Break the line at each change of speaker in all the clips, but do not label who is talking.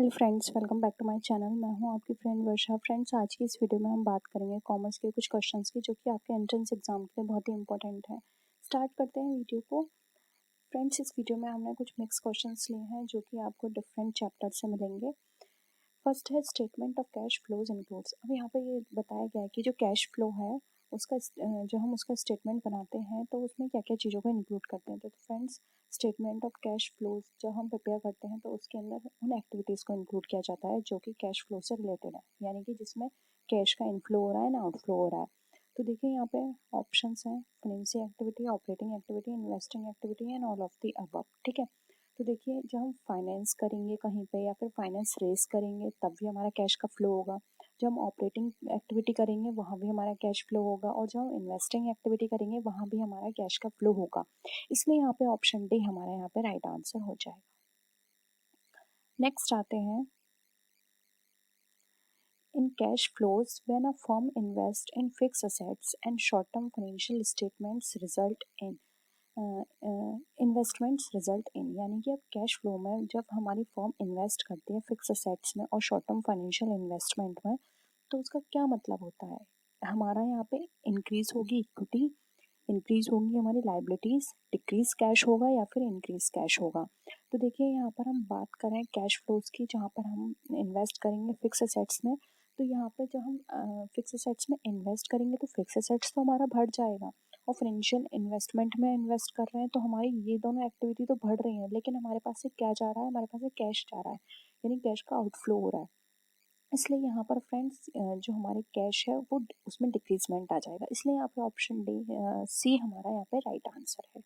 Hello friends, welcome back to my channel. मैं हूं आपकी फ्रेंड वर्षा। फ्रेंड्स, आज की इस वीडियो में हम बात करेंगे कॉमर्स के कुछ क्वेश्चंस की, जो कि आपके एंट्रेंस एग्जाम के लिए बहुत ही इंपॉर्टेंट है। स्टार्ट करते हैं वीडियो को। फ्रेंड्स, इस वीडियो में हमने कुछ मिक्स क्वेश्चंस लिए हैं जो कि आपको डिफरेंट चैप्टर से मिलेंगे। फर्स्ट है statement of cash flows includes. अब यहाँ पे ये बताया गया है कि जो कैश फ्लो है उसका जो हम उसका स्टेटमेंट बनाते हैं तो उसमें क्या क्या चीज़ों को इंक्लूड करते हैं। तो friends, statement of cash flows जब हम प्रिपेयर करते हैं तो उसके अंदर उन एक्टिविटीज़ को इंक्लूड किया जाता है जो कि कैश फ्लो से रिलेटेड है, यानी कि जिसमें कैश का इनफ्लो हो रहा है ना आउटफ्लो हो रहा है। तो देखिए यहाँ पे ऑप्शंस हैं: financing activity, operating activity, investing activity and all of the above. ठीक है, तो देखिए जब हम फाइनेंस करेंगे कहीं पे या फिर फाइनेंस रेज करेंगे तब भी हमारा कैश का फ्लो होगा। जब हम ऑपरेटिंग एक्टिविटी करेंगे वहाँ भी हमारा कैश फ्लो होगा, और जब हम इन्वेस्टिंग एक्टिविटी करेंगे वहाँ भी हमारा कैश का फ्लो होगा। इसलिए यहाँ पे ऑप्शन डी हमारा यहाँ पे राइट आंसर हो जाएगा। नेक्स्ट आते हैं, in cash flows when a firm invest in fix assets and short term financial statements result in investments result in, यानी कि अब कैश फ्लो में जब हमारी फर्म इन्वेस्ट करती है फिक्स असेट्स में और शॉर्ट टर्म फाइनेंशियल इन्वेस्टमेंट में, तो उसका क्या मतलब होता है। हमारा यहाँ पे इंक्रीज होगी इक्विटी, इंक्रीज होंगी हमारी लाइबिलिटीज, डिक्रीज कैश होगा या फिर इंक्रीज कैश होगा। तो देखिए यहाँ पर हम बात करें कैश फ्लोज की, जहाँ पर हम इन्वेस्ट करेंगे फिक्स असेट्स में। तो यहाँ पर जब हम फिक्स असेट्स में इन्वेस्ट करेंगे तो फिक्स असेट्स तो हमारा बढ़ जाएगा, और फाइनेंशियल इन्वेस्टमेंट में इन्वेस्ट कर रहे हैं तो हमारी ये दोनों एक्टिविटी तो बढ़ रही हैं, लेकिन हमारे पास से क्या जा रहा है, हमारे पास से कैश जा रहा है, यानी कैश का आउटफ्लो हो रहा है। इसलिए यहाँ पर फ्रेंड्स जो हमारे कैश है वो उसमें डिक्रीजमेंट आ जाएगा। इसलिए यहाँ पे ऑप्शन डी सी हमारा यहाँ पे राइट आंसर है।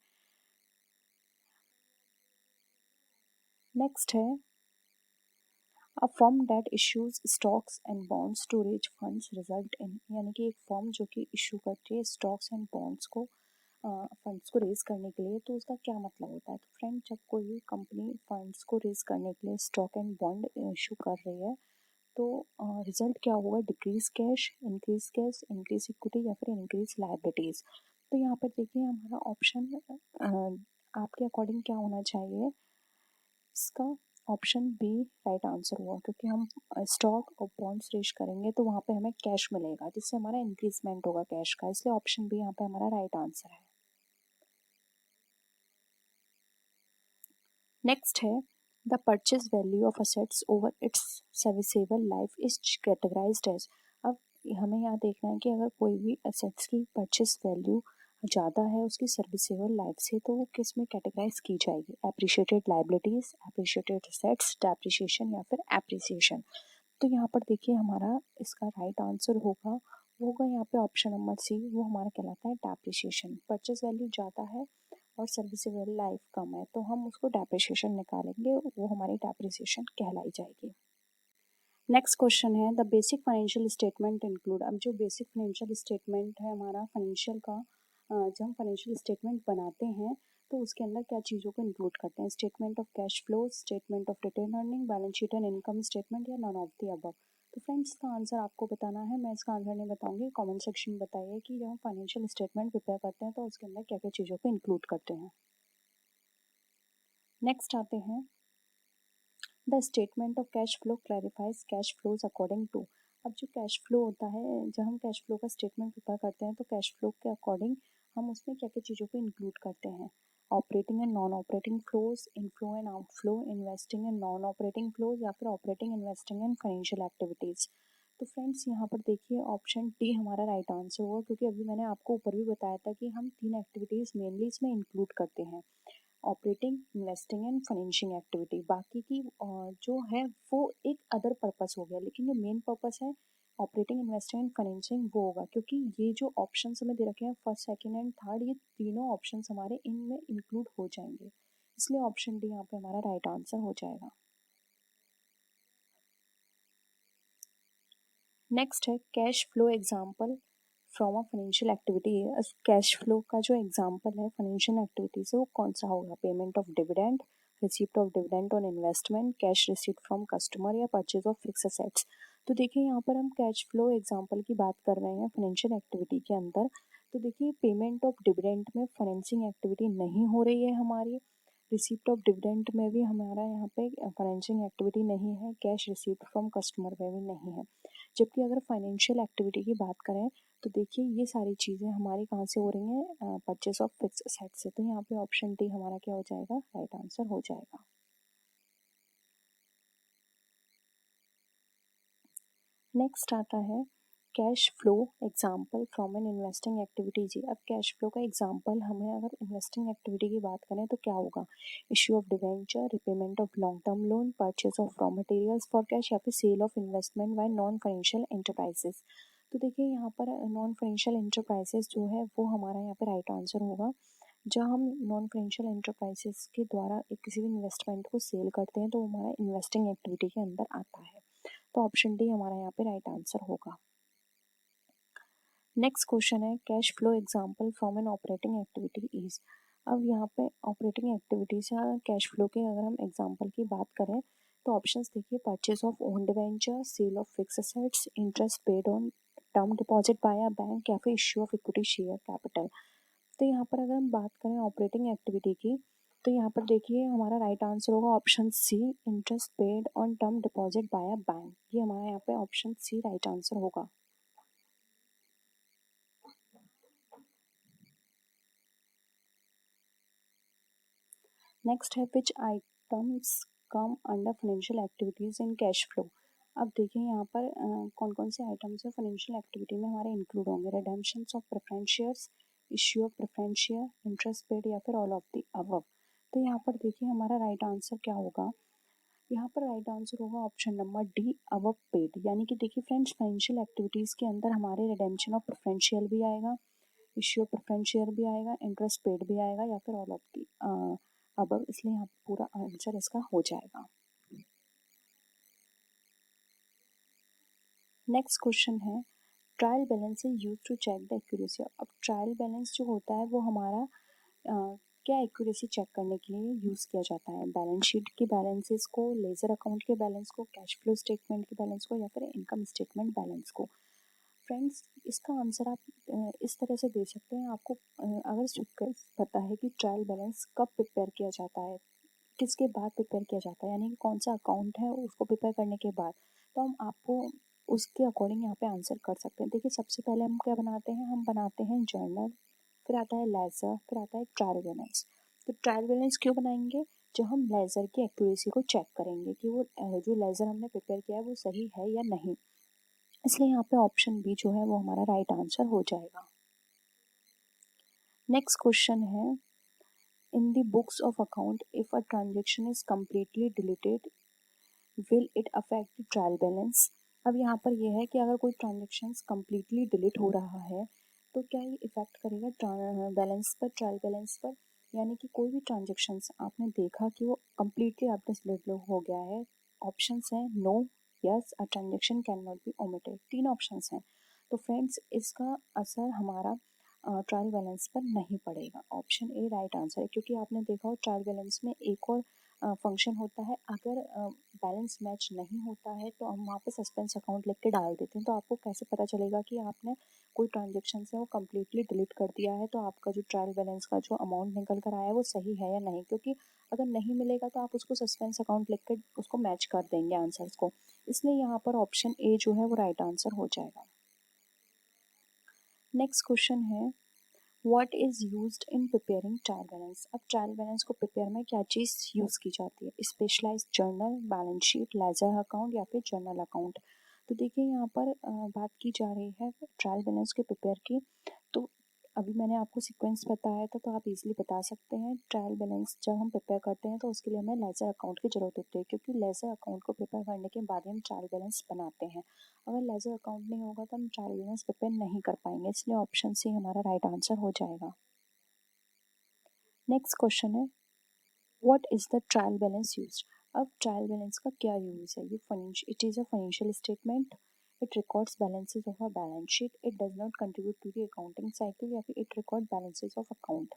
नेक्स्ट है, a firm that issues stocks and bonds to raise funds result in, यानी कि एक फर्म जो कि इशू करती है स्टॉक्स एंड बॉन्ड्स को फंड्स को रेज करने के लिए, तो उसका क्या मतलब होता है। तो फ्रेंड, जब कोई भी कंपनी फंड्स को रेज करने के लिए स्टॉक एंड बॉन्ड इशू कर रही है तो रिजल्ट क्या होगा, डिक्रीज कैश, इंक्रीज इक्विटी या फिर इंक्रीज लायबिलिटीज। तो यहाँ पर देखिए हमारा ऑप्शन आपके अकॉर्डिंग क्या होना चाहिए, इसका ऑप्शन बी राइट आंसर हुआ, क्योंकि हम स्टॉक और बॉन्ड्स रेज करेंगे तो वहाँ पे हमें कैश मिलेगा जिससे हमारा इंक्रीजमेंट होगा कैश का, इसलिए ऑप्शन बी यहाँ पे हमारा राइट आंसर है। नेक्स्ट है, the purchase value of assets over its serviceable life is categorised as. अब हमें यहाँ देखना है कि अगर कोई भी असेट्स की परचेज वैल्यू ज़्यादा है उसकी सर्विसेबल लाइफ से, तो वो किस में कैटेगराइज की जाएगी, appreciated liabilities, appreciated assets, depreciation या फिर एप्रिसिएशन। तो यहाँ पर देखिए हमारा इसका राइट आंसर होगा, वो होगा यहाँ पे ऑप्शन नंबर सी, वो हमारा कहलाता है डेप्रिसिएशन। परचेज वैल्यू ज़्यादा है और सर्विसेबल लाइफ कम है तो हम उसको डेप्रिसिएशन निकालेंगे, वो हमारी डेप्रिसिएशन कहलाई जाएगी। नेक्स्ट क्वेश्चन है, the basic financial statement include. अब जो बेसिक फाइनेंशियल स्टेटमेंट है हमारा फाइनेंशियल का, जब हम फाइनेंशियल स्टेटमेंट बनाते हैं तो उसके अंदर क्या चीज़ों को इंक्लूड करते हैं, statement of cash flow, statement of retained earning, balance sheet and income statement, या नॉन ऑफ द अबव। तो फ्रेंड्स, इसका आंसर आपको बताना है, मैं इसका आंसर नहीं बताऊंगी। कमेंट सेक्शन में बताइए कि जब हम फाइनेंशियल स्टेटमेंट प्रिपेयर करते हैं तो उसके अंदर क्या क्या चीज़ों को इंक्लूड करते हैं। नेक्स्ट आते हैं, the statement of cash flow clarifies cash flows according to. अब जो कैश फ्लो होता है, जब हम कैश फ्लो का स्टेटमेंट प्रिपेयर करते हैं तो कैश फ्लो के अकॉर्डिंग हम उसमें क्या क्या चीज़ों को इंक्लूड करते हैं, operating and non operating flows, inflow and outflow, investing and non operating flows, या फिर operating, investing and financial activities. तो फ्रेंड्स, यहाँ पर देखिए ऑप्शन डी हमारा राइट आंसर होगा, क्योंकि अभी मैंने आपको ऊपर भी बताया था कि हम 3 एक्टिविटीज़ मेनली इसमें इंक्लूड करते हैं, operating, investing and financing activity. बाकी की जो है वो एक अदर पर्पस हो गया, लेकिन जो मेन पर्पस है ऑपरेटिंग, इन्वेस्टिंग एंड फाइनेंशिंग वो होगा, क्योंकि ये जो ऑप्शन हमें दे रखे हैं फर्स्ट, सेकंड एंड थर्ड, ये तीनों ऑप्शन हमारे इनमें इंक्लूड हो जाएंगे, इसलिए ऑप्शन डी यहाँ पे हमारा राइट आंसर हो जाएगा। नेक्स्ट है, cash flow example from a financial activity. Cash flow का जो एग्जाम्पल है फाइनेंशियल एक्टिविटी से वो कौन सा होगा, payment of dividend, receipt of dividend on investment, cash receipt from customer, या परचेज ऑफ फिक्स असेट्स। तो देखिए यहाँ पर हम कैश फ्लो एग्जाम्पल की बात कर रहे हैं फाइनेंशियल एक्टिविटी के अंदर। तो देखिए पेमेंट ऑफ डिविडेंड में फाइनेंसिंग एक्टिविटी नहीं हो रही है हमारी, रिसिप्ट ऑफ डिविडेंड में भी हमारा यहाँ पे फाइनेंशियल एक्टिविटी नहीं है, कैश रिसीव्ड फ्रॉम कस्टमर में भी नहीं है। जबकि अगर फाइनेंशियल एक्टिविटी की बात करें तो देखिए ये सारी चीज़ें हमारी कहाँ से हो रही हैं, परचेस ऑफ फिक्स एसेट से। तो यहाँ पे ऑप्शन डी हमारा क्या हो जाएगा, राइट आंसर हो जाएगा। नेक्स्ट आता है cash flow example from an investing activity. जी, अब कैश फ्लो का एग्जाम्पल हमें अगर इन्वेस्टिंग एक्टिविटी की बात करें तो क्या होगा, issue of debenture, repayment of long term loan, purchase of raw materials for cash या फिर sale of investment by non financial enterprises. तो देखिए यहाँ पर नॉन फाइनेंशियल एंटरप्राइजेस जो है वो हमारा यहाँ पे राइट आंसर होगा। जब हम नॉन फाइनेंशियल एंटरप्राइजेस के द्वारा एक किसी भी इन्वेस्टमेंट को सेल करते हैं तो वो हमारा इन्वेस्टिंग एक्टिविटी के अंदर आता है। तो ऑप्शन डी हमारा यहाँ पे राइट आंसर होगा। नेक्स्ट क्वेश्चन है cash flow example from an operating activity is. अब यहाँ पे ऑपरेटिंग एक्टिविटीज या कैश फ्लो के अगर हम एग्जांपल की बात करें तो ऑप्शंस देखिए, purchase of own debenture, sale of fixed assets, interest paid on term deposit by a bank या फिर issue of equity share capital. तो यहाँ पर अगर हम बात करें ऑपरेटिंग एक्टिविटी की तो यहाँ पर देखिए हमारा राइट आंसर होगा option C, interest paid on term deposit by a bank. ये हमारा यहाँ पे ऑप्शन सी राइट आंसर होगा। नेक्स्ट है which items come under financial activities in cash flow. अब देखिए यहाँ पर कौन कौन से आइटम्स है फाइनेंशियल एक्टिविटी में हमारे इंक्लूड होंगे, redemptions of preference shares, issue of preference share, interest paid या फिर ऑल ऑफ द अबव। तो यहाँ पर देखिए हमारा राइट आंसर क्या होगा, यहाँ पर राइट आंसर होगा option number D, above paid. यानी कि देखिए फ्रेंड्स फाइनेंशियल एक्टिविटीज़ के अंदर हमारे रिडेम्पशन ऑफ प्रेफरेंस शेयर भी आएगा, इश्यू ऑफ प्रेफरेंस शेयर भी आएगा, इंटरेस्ट पेड भी आएगा या फिर ऑल ऑफ दी अबव। इसलिए यहाँ पूरा आंसर इसका हो जाएगा। नेक्स्ट क्वेश्चन है trial balance is used to check the accuracy. अब ट्रायल बैलेंस जो होता है वो हमारा क्या एक्यूरेसी चेक करने के लिए यूज़ किया जाता है, बैलेंस शीट के बैलेंसेस को, लेजर अकाउंट के बैलेंस को, कैश फ्लो स्टेटमेंट के बैलेंस को या फिर इनकम स्टेटमेंट बैलेंस को। फ्रेंड्स इसका आंसर आप इस तरह से दे सकते हैं, आपको अगर पता है कि ट्रायल बैलेंस कब प्रिपेयर किया जाता है, किसके बाद प्रिपेयर किया जाता है, यानी कि कौन सा अकाउंट है उसको प्रिपेयर करने के बाद, तो हम आपको उसके अकॉर्डिंग यहाँ पे आंसर कर सकते हैं। देखिए सबसे पहले हम क्या बनाते हैं, हम बनाते हैं जर्नल, फिर आता है लेजर, फिर आता है ट्रायल बैलेंस। तो ट्रायल बैलेंस क्यों बनाएंगे, जब हम लेजर की एक्यूरेसी को चेक करेंगे कि वो जो लेजर हमने प्रिपेयर किया है वो सही है या नहीं। इसलिए यहाँ पे ऑप्शन बी जो है वो हमारा राइट आंसर हो जाएगा। नेक्स्ट क्वेश्चन है in the books of account if a transaction is completely deleted will it affect the trial balance. अब यहाँ पर यह है कि अगर कोई ट्रांजेक्शन कम्प्लीटली डिलीट हो रहा है तो क्या ये इफेक्ट करेगा बैलेंस पर, ट्रायल बैलेंस पर। यानी कि कोई भी ट्रांजेक्शन आपने देखा कि वो कम्प्लीटली आपने डिलीट हो गया है, ऑप्शंस हैं no, yes, a transaction can not be omitted, तीन ऑप्शंस हैं। तो फ्रेंड्स इसका असर हमारा ट्रायल बैलेंस पर नहीं पड़ेगा। ऑप्शन ए राइट आंसर है, क्योंकि आपने देखा हो ट्रायल बैलेंस में एक और फंक्शन होता है, अगर बैलेंस मैच नहीं होता है तो हम वहाँ पे सस्पेंस अकाउंट लिख के डाल देते हैं। तो आपको कैसे पता चलेगा कि आपने कोई ट्रांजेक्शन है वो कम्प्लीटली डिलीट कर दिया है, तो आपका जो ट्रायल बैलेंस का जो अमाउंट निकल कर आया है वो सही है या नहीं। क्योंकि अगर नहीं मिलेगा तो आप उसको सस्पेंस अकाउंट लिख कर उसको मैच कर देंगे आंसर्स को। इसलिए यहाँ पर ऑप्शन ए जो है वो राइट आंसर हो जाएगा। नेक्स्ट क्वेश्चन है what is used in preparing trial balance. अब ट्रायल बैलेंस को प्रिपेयर में क्या चीज़ यूज़ की जाती है, specialised journal, balance sheet, ledger account या फिर जर्नल अकाउंट। तो देखिए यहाँ पर बात की जा रही है ट्रायल बैलेंस के प्रिपेयर की। तो अभी मैंने आपको सीक्वेंस बताया था, तो आप इजीली बता सकते हैं ट्रायल बैलेंस जब हम प्रिपेयर करते हैं तो उसके लिए हमें लेजर अकाउंट की ज़रूरत होती है, क्योंकि लेजर अकाउंट को प्रिपेयर करने के बाद ही हम ट्रायल बैलेंस बनाते हैं। अगर लेजर अकाउंट नहीं होगा तो हम ट्रायल बैलेंस प्रिपेयर नहीं कर पाएंगे, इसलिए ऑप्शन सी हमारा राइट आंसर हो जाएगा। नेक्स्ट क्वेश्चन है what is the trial balance used. अब ट्रायल बैलेंस का क्या यूज है, it is a financial statement, it records balances of a balance sheet, it does not contribute to the accounting cycle या फिर it record balances of account.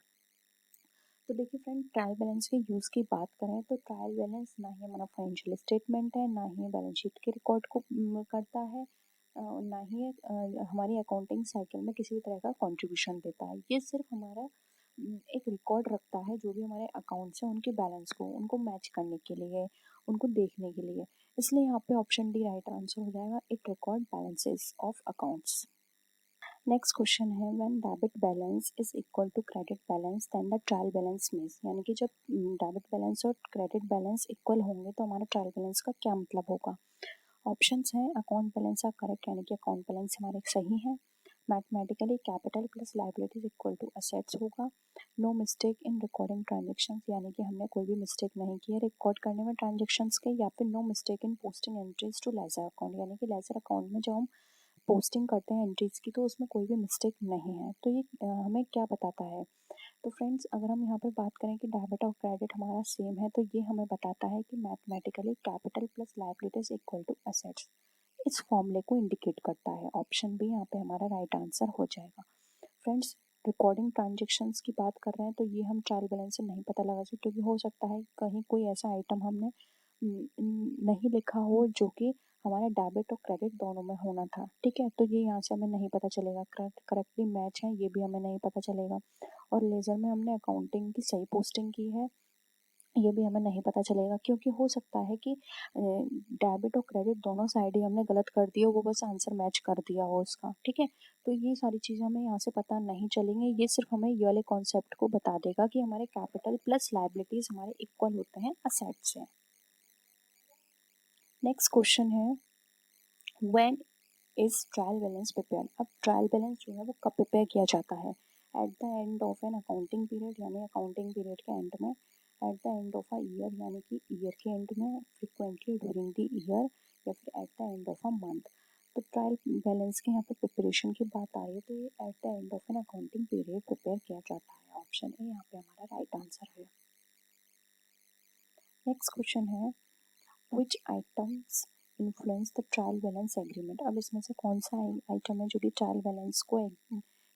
तो देखिए friend trial balance के use की बात करें तो ट्रायल बैलेंस ना ही हमारा फाइनेंशियल स्टेटमेंट है, ना ही बैलेंस शीट के रिकॉर्ड को करता है, ना ही हमारी अकाउंटिंग साइकिल में किसी भी तरह का कंट्रीब्यूशन देता है। ये सिर्फ हमारा एक रिकॉर्ड रखता है जो भी हमारे अकाउंट्स हैं उनके बैलेंस को उनको मैच करने के लिए, उनको देखने के लिए। इसलिए यहाँ पे ऑप्शन डी राइट आंसर हो जाएगा, it record balances of accounts. Next question है, when debit balance is equal to credit balance then the trial balance means, यानी कि जब डेबिट बैलेंस और क्रेडिट बैलेंस इक्वल होंगे तो हमारा ट्रायल बैलेंस का क्या मतलब होगा। ऑप्शंस हैं, अकाउंट बैलेंस आर करेक्ट यानी कि अकाउंट बैलेंस हमारे सही है। Mathematically capital plus liabilities equal to assets होगा। No mistake in recording transactions, यानी कि हमने कोई भी मिस्टेक नहीं की है रिकॉर्ड करने में ट्रांजेक्शन्स के। या फिर no mistake in posting entries to ledger account, यानी कि लेजर अकाउंट में जब हम पोस्टिंग करते हैं एंट्रीज की तो उसमें कोई भी मिस्टेक नहीं है। तो ये हमें क्या बताता है। तो फ्रेंड्स, अगर हम यहाँ पे बात करें कि डेबिट और क्रेडिट हमारा सेम है तो ये हमें बताता है कि mathematically capital plus liabilities equal to assets, इस फॉर्मूले को इंडिकेट करता है। ऑप्शन बी यहाँ पे हमारा राइट आंसर हो जाएगा। फ्रेंड्स, रिकॉर्डिंग ट्रांजेक्शन्स की बात कर रहे हैं तो ये हम ट्रायल बैलेंस से नहीं पता लगा सकते, क्योंकि हो सकता है कहीं कोई ऐसा आइटम हमने नहीं लिखा हो जो कि हमारा डेबिट और क्रेडिट दोनों में होना था। ठीक है, तो ये यहाँ से हमें नहीं पता चलेगा। करेक्टली मैच है ये भी हमें नहीं पता चलेगा। और लेज़र में हमने अकाउंटिंग की सही पोस्टिंग की है ये भी हमें नहीं पता चलेगा, क्योंकि हो सकता है कि डेबिट और क्रेडिट दोनों साइड ही हमने गलत कर दिया, वो बस आंसर मैच कर दिया हो उसका। ठीक है, तो ये सारी चीज़ें हमें यहाँ से पता नहीं चलेंगी। ये सिर्फ हमें ये वाले कॉन्सेप्ट को बता देगा कि हमारे कैपिटल प्लस लायबिलिटीज हमारे इक्वल होते हैं असेट से। नेक्स्ट क्वेश्चन है, when is trial balance prepare. अब ट्रायल बैलेंस जो है वो कब प्रिपेयर किया जाता है। Eight the end of an accounting period, यानी अकाउंटिंग पीरियड के एंड में। Eight the end of a year, यानी कि ईयर के एंड में। फ्रिक्वेंटली ड्यूरिंग द ईयर, या फिर eight the end of a month. तो ट्रायल बैलेंस के यहाँ पे प्रिपरेशन की बात आ रही है तो ये at the end of an accounting period prepare किया जाता है। ऑप्शन ए यहाँ पे हमारा राइट आंसर है। नेक्स्ट क्वेश्चन है, which items influence the trial balance agreement. अब इसमें से कौन सा आइटम है जो कि ट्रायल बैलेंस को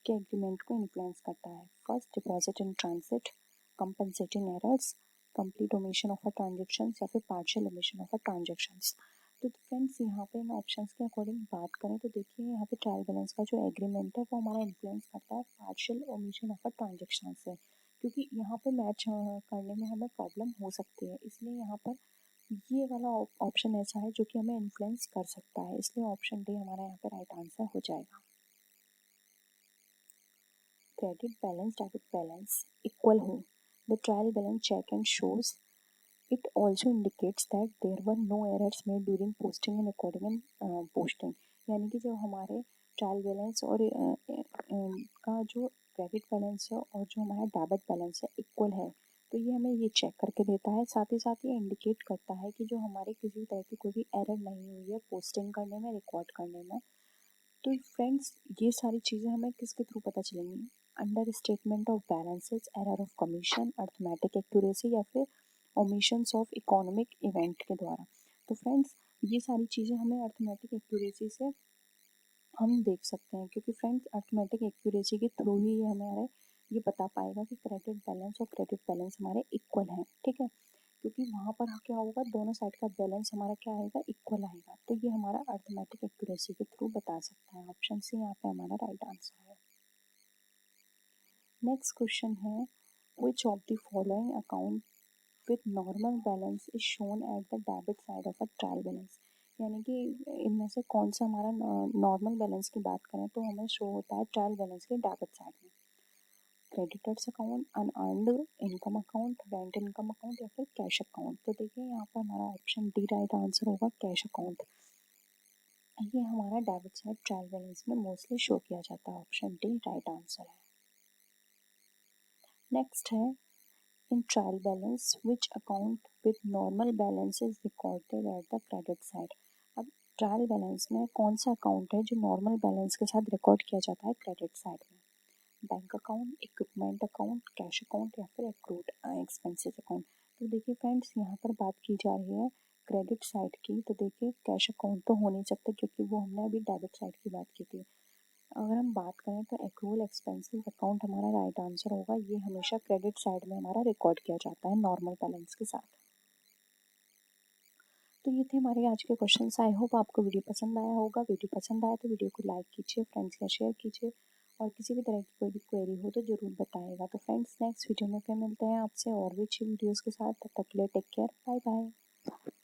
के एग्रीमेंट को इन्फ्लुएंस करता है। First, deposit in transit, compensating errors, complete omission of a transaction, या फिर partial omission of a transaction. तो फ्रेंड्स, यहाँ पे इन ऑप्शंस के अकॉर्डिंग बात करें तो देखिए यहाँ पे ट्रायल बैलेंस का जो एग्रीमेंट है वो हमारा इन्फ्लुएंस करता है partial omission of a transaction से, क्योंकि यहाँ पे मैच करने में हमें प्रॉब्लम हो सकती है। इसलिए यहाँ पर ये वाला ऑप्शन ऐसा है जो कि हमें इन्फ्लुएंस कर सकता है, इसलिए ऑप्शन डी हमारा यहाँ पे राइट आंसर हो जाएगा। Credit balance debit balance equal हो, the trial balance check and shows it also indicates that there were no errors made during posting and recording and posting. यानी कि जब हमारे ट्रायल बैलेंस और का जो क्रेडिट बैलेंस है और जो हमारा डेबिट बैलेंस है इक्वल है तो ये हमें ये चेक करके देता है। साथ ही ये इंडिकेट करता है कि जो हमारे किसी तरह की कोई भी एरर नहीं हुई है पोस्टिंग करने में, रिकॉर्ड करने में। तो फ्रेंड्स, ये सारी चीज़ें हमें किसके थ्रू पता चलेंगी, under statement of balances, error of commission, arithmetic accuracy, या फिर ओमिशंस ऑफ इकोनॉमिक इवेंट के द्वारा। तो फ्रेंड्स, ये सारी चीज़ें हमें अर्थमेटिक एक्यूरेसी से हम देख सकते हैं, क्योंकि फ्रेंड्स अर्थमेटिक एक्यूरेसी के थ्रू ही ये हमारे ये बता पाएगा कि क्रेडिट बैलेंस और क्रेडिट बैलेंस हमारे इक्वल हैं। ठीक है, क्योंकि वहाँ पर क्या होगा, दोनों साइड का बैलेंस हमारा क्या आएगा, इक्वल आएगा। तो ये हमारा अर्थमेटिक एक्यूरेसी के थ्रू बता सकता है। ऑप्शन सी यहाँ पे हमारा राइट आंसर है। नेक्स्ट क्वेश्चन है, which of the following account with normal balance is shown at the debit side of a trial balance. यानी कि इनमें से कौन सा हमारा नॉर्मल बैलेंस की बात करें तो हमें शो होता है ट्रायल बैलेंस के डेबिट साइड में। Creditors account, unearned income account, rent income account, या फिर कैश अकाउंट। तो देखिए यहाँ पर हमारा ऑप्शन डी राइट आंसर होगा, कैश अकाउंट। ये हमारा डेबिट साइड ट्रायल बैलेंस में मोस्टली शो किया जाता है। ऑप्शन डी राइट आंसर है। नेक्स्ट है, in trial balance which account with normal balance is recorded at the credit side. अब ट्रायल बैलेंस में कौन सा अकाउंट है जो नॉर्मल बैलेंस के साथ रिकॉर्ड किया जाता है क्रेडिट साइड में। Bank account, equipment account, cash account, या फिर एक्रूड एक्सपेंसेस अकाउंट। तो देखिए फ्रेंड्स, यहाँ पर बात की जा रही है क्रेडिट साइड की, तो देखिए कैश अकाउंट तो हो नहीं सकता क्योंकि वो हमने अभी डेबिट साइड की बात की थी। अगर हम बात करें तो एक्रूअल एक्सपेंसेस अकाउंट हमारा राइट आंसर होगा। ये हमेशा क्रेडिट साइड में हमारा रिकॉर्ड किया जाता है नॉर्मल बैलेंस के साथ। तो ये थे हमारे आज के क्वेश्चंस। आई होप आपको वीडियो पसंद आया होगा। वीडियो पसंद आया तो वीडियो को लाइक कीजिए, फ्रेंड्स के शेयर कीजिए और किसी भी तरह की कोई भी क्वेरी हो तो ज़रूर बताएगा। तो फ्रेंड्स नेक्स्ट वीडियो में फिर मिलते हैं आपसे और भी अच्छी वीडियोज़ के साथ। तब तक के लिए टेक केयर, बाय बाय।